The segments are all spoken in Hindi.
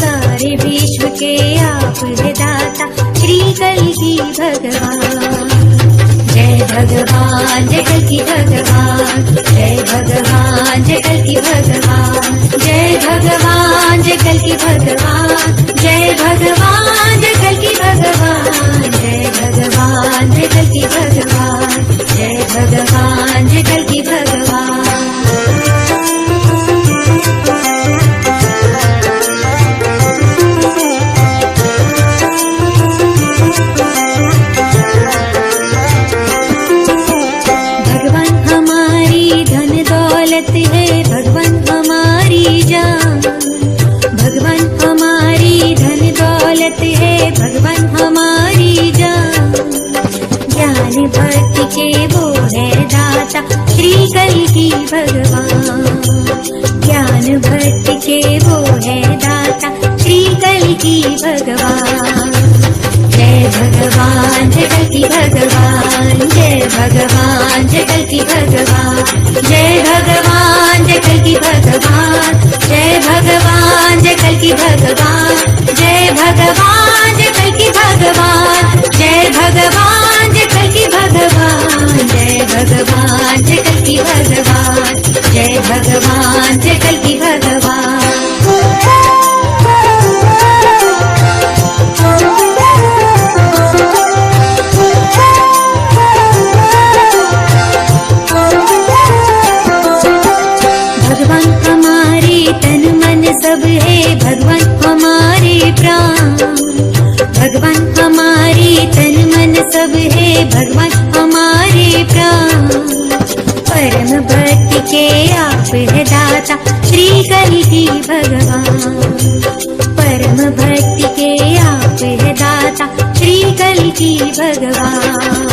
सारे विश्व के आप है दाता श्री कल्कि भगवान। जय भगवान जय कल्कि भगवान, जय भगवान जय कल्कि भगवान, जय भगवान जय कल्कि भगवान, जय भगवान जय कल्कि भगवान, जय भगवान जय कल्कि भगवान, जय भगवान जय कल्कि भगवान। है भगवान हमारी जान, भगवान हमारी धन दौलत है भगवान हमारी जान। ज्ञान भक्ति के वो है दाता श्री कल्कि भगवान, ज्ञान भक्ति के वो है दाता श्री कल्कि भगवान। जय भगवान जय कल्कि भगवान, जय भगवान जय कल्कि भगवान, जय भगवान जय कल्कि भगवान, जय भगवान जय कल्कि भगवान, जय भगवान जय कल्कि भगवान, जय भगवान जय कल्कि भगवान, जय भगवान जय कल्कि भगवान, जय भगवान जय कल्कि भगवान। सब है भगवान हमारे प्राण, भगवान हमारे तन मन सब है भगवान हमारे प्राण। परम भक्ति के आप है दाता श्री कल्कि भगवान, परम भक्ति के आप है दाता श्री कल्कि भगवान।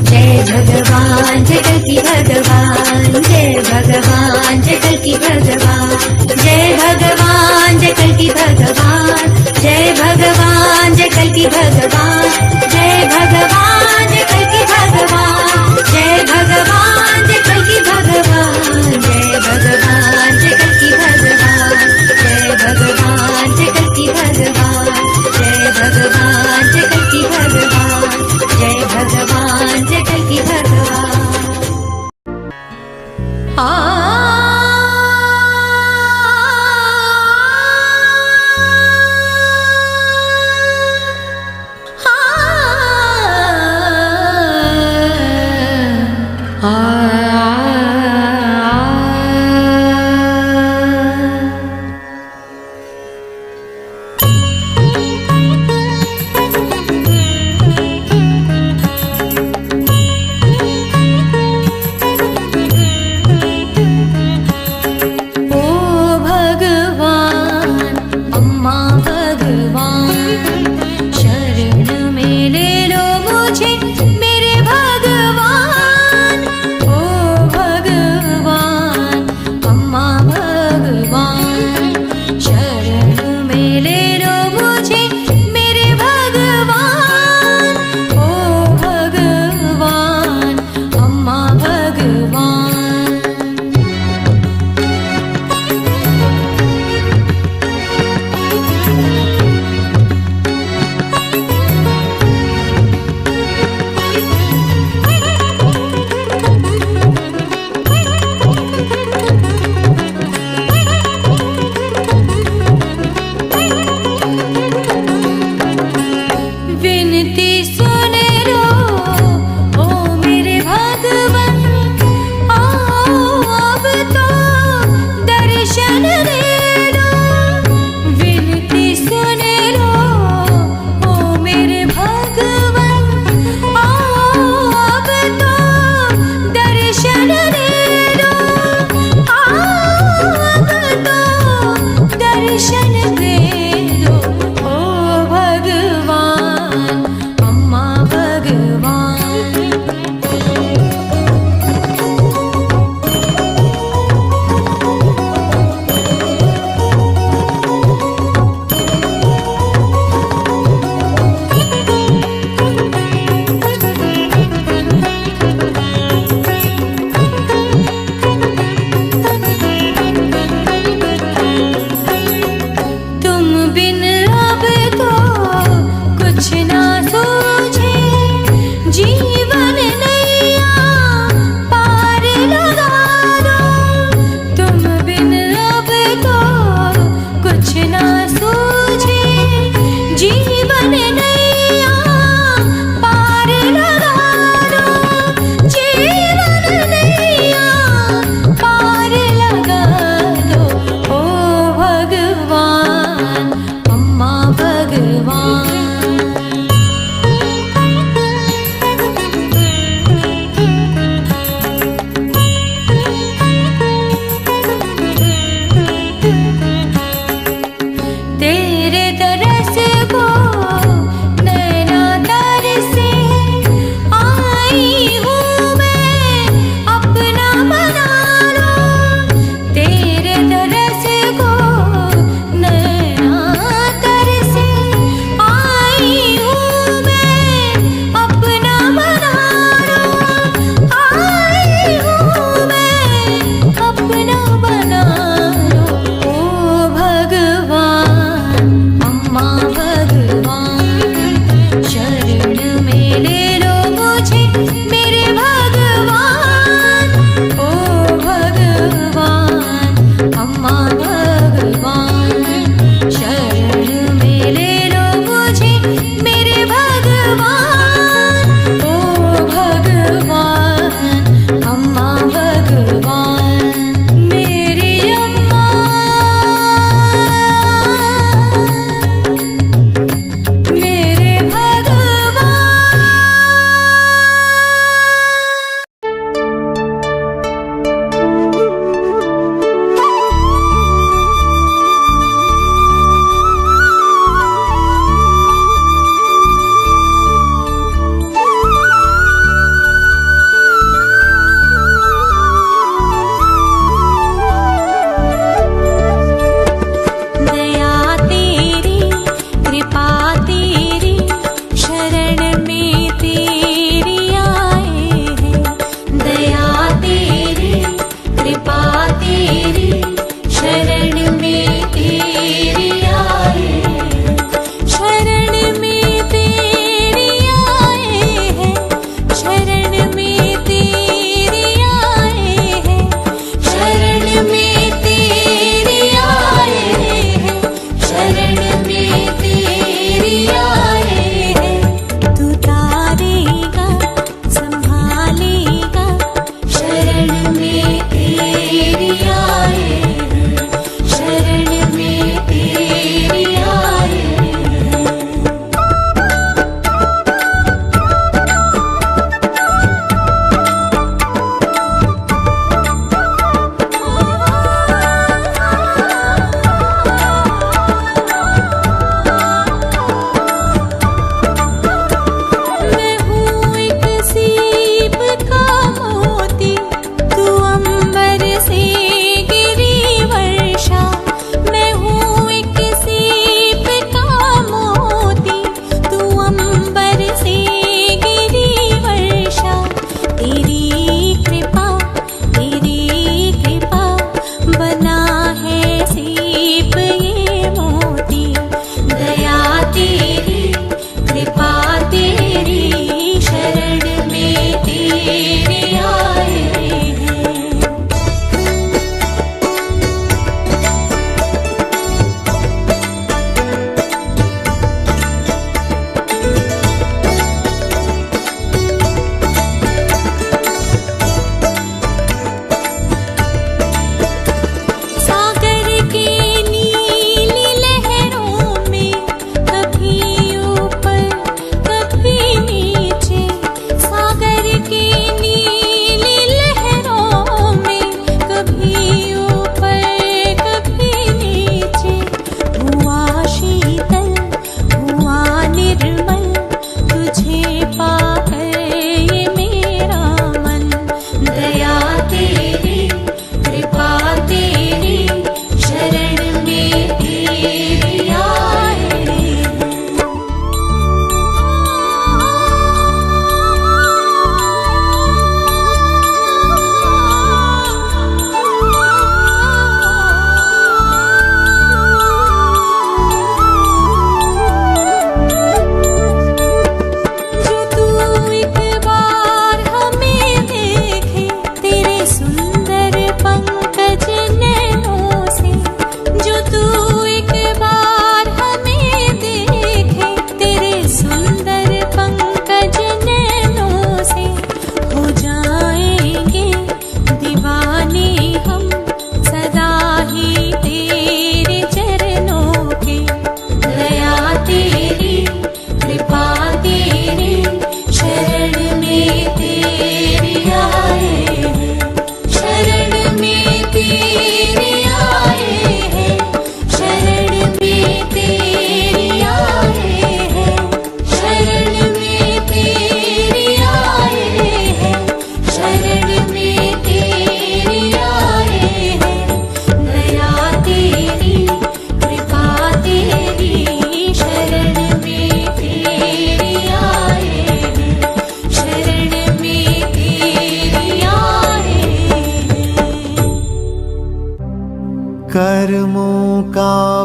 जय भगवान जय कल्कि भगवान, जय भगवान जय कल्कि भगवान, जय भगवान जय कल्कि भगवान, जय भगवान जय कल्कि भगवान, जय भगवान जय कल्कि भगवान, जय भगवान जय कल्कि भगवान, जय भगवान जय कल्कि भगवान, जय भगवान जय कल्कि भगवान, जय भगवान जय कल्कि भगवान, जय भगवान जय कल्कि भगवान।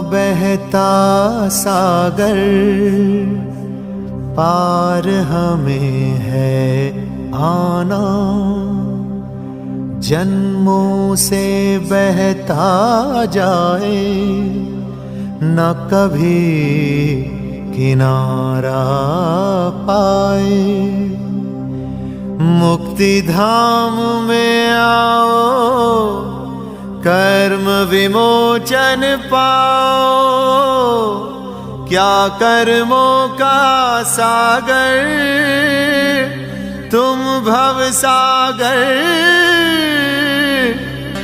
बहता सागर, पार हमें है आना। जन्मों से बहता जाए, न कभी किनारा पाए। मुक्ति धाम में आओ, कर्म विमोचन पाओ। क्या कर्मों का सागर, तुम भव सागर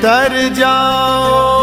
तर जाओ।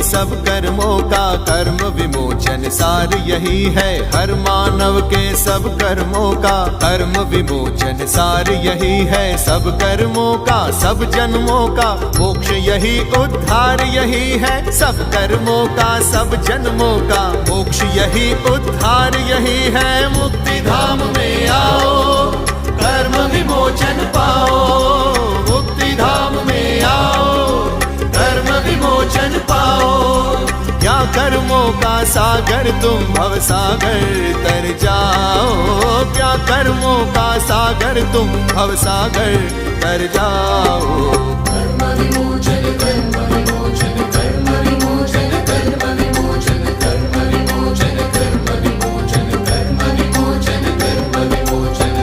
सब कर्मों का कर्म विमोचन सार यही है। हर मानव के सब कर्मों का कर्म विमोचन सार यही है। सब कर्मों का सब जन्मों का मोक्ष यही उद्धार यही है। सब कर्मों का सब जन्मों का मोक्ष यही उद्धार यही है। मुक्ति धाम में आओ, कर्म विमोचन पाओ। मुक्ति धाम में आओ, कर्म विमोचन पाओ। क्या कर्मों का सागर तुम भव सागर तर जाओ। क्या कर्मों का सागर तुम भव सागर तर जाओ। कर्म विमोचन, कर्म विमोचन, कर्म विमोचन, कर्म विमोचन, कर्म विमोचन, कर्म विमोचन, कर्म विमोचन, कर्म विमोचन।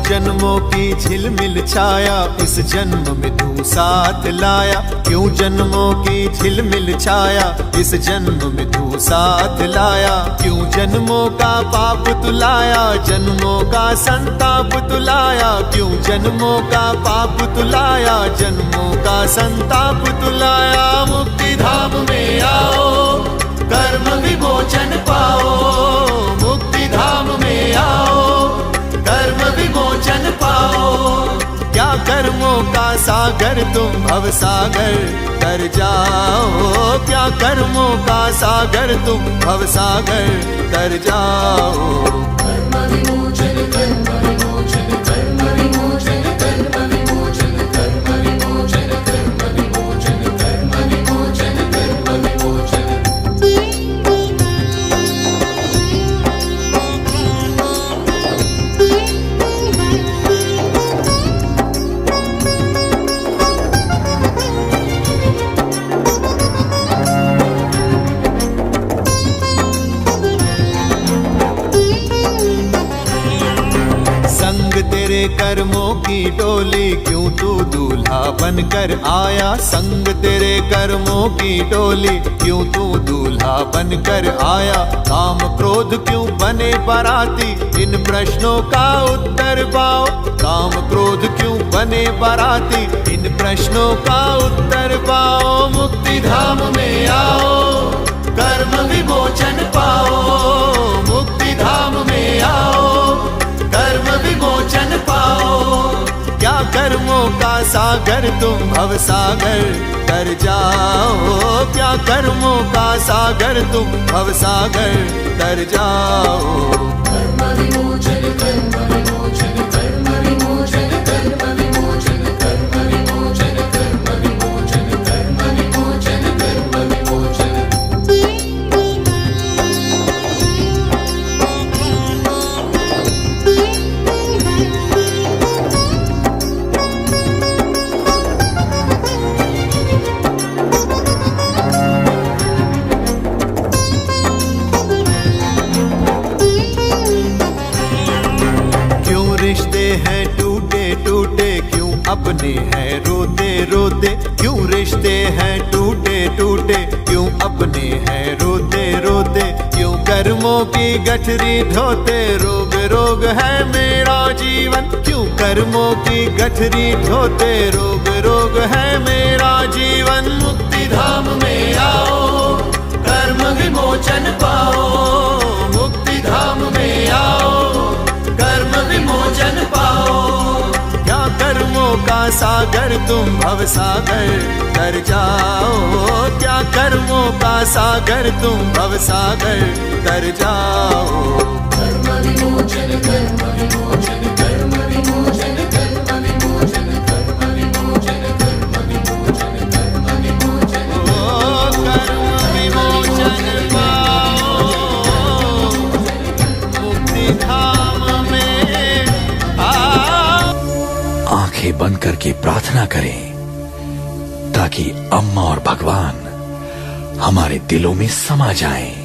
जन्मों की झिलमिल छाया इस जन्म में तू साथ लाया। क्यों जन्मों की झिलमिल छाया इस जन्म में तू साथ लाया। क्यों जन्मों का पाप तुलाया, जन्मों का संताप तुलाया। क्यों जन्मों का पाप तुलाया, जन्मों का संताप तुलाया। मुक्ति धाम में आओ, कर्म विमोचन पाओ। मुक्ति धाम में आओ, कर्म विमोचन पाओ। क्या कर्मों का सागर तुम भव सागर तर जाओ। क्या कर्मों का सागर तुम भव सागर तर जाओ। कर्म विमोचन, कर्म विमोचन, कर्म विमोचन, कर्म विमोचन, कर्म विमोचन, कर्म विमोचन, कर्म विमोचन, कर्म विमोचन। तेरे कर्मों की डोली क्यों तू दूल्हा बनकर आया। संग तेरे कर्मों की डोली क्यों तू दूल्हा बनकर आया। काम क्रोध क्यों बने बाराती, इन प्रश्नों का उत्तर पाओ। काम क्रोध क्यों बने बाराती, इन प्रश्नों का उत्तर पाओ। मुक्ति धाम में आओ, कर्म विमोचन पाओ। मुक्ति धाम में आओ, कर्म विमोचन पाओ। क्या कर्मों का सागर तुम भव सागर तर जाओ। क्या कर्मों का सागर तुम भव सागर तर जाओ। कर्म विमोचन, कर्म विमोचन, कर्म विमोचन, कर्म विमोचन, कर्म विमोचन, कर्म विमोचन, कर्म विमोचन, कर्म विमोचन। अपने हैं रोते रोते, क्यों रिश्ते हैं टूटे टूटे, क्यों अपने हैं रोते रोते, क्यों कर्मों की गठरी ढोते, रोग रोग है मेरा जीवन, क्यों कर्मों की गठरी ढोते, रोग रोग है मेरा जीवन। मुक्ति धाम में आओ, कर्म विमोचन पाओ, मुक्ति धाम में आओ, कर्म विमोचन पाओ। क्या कर्मों का सागर तुम भव सागर कर जाओ, क्या कर्मों का सागर तुम भव सागर कर जाओ। कर्म विमोचन, कर्म विमोचन, कर्म विमोचन, कर्म विमोचन, कर्म विमोचन, कर्म विमोचन, कर्म विमोचन। ओ कर्म विमोचन पाओ, मुक्ति धाम में आओ। आंखें बंद करके प्रार्थना करें ताकि अम्मा और भगवान हमारे दिलों में समा जाएं।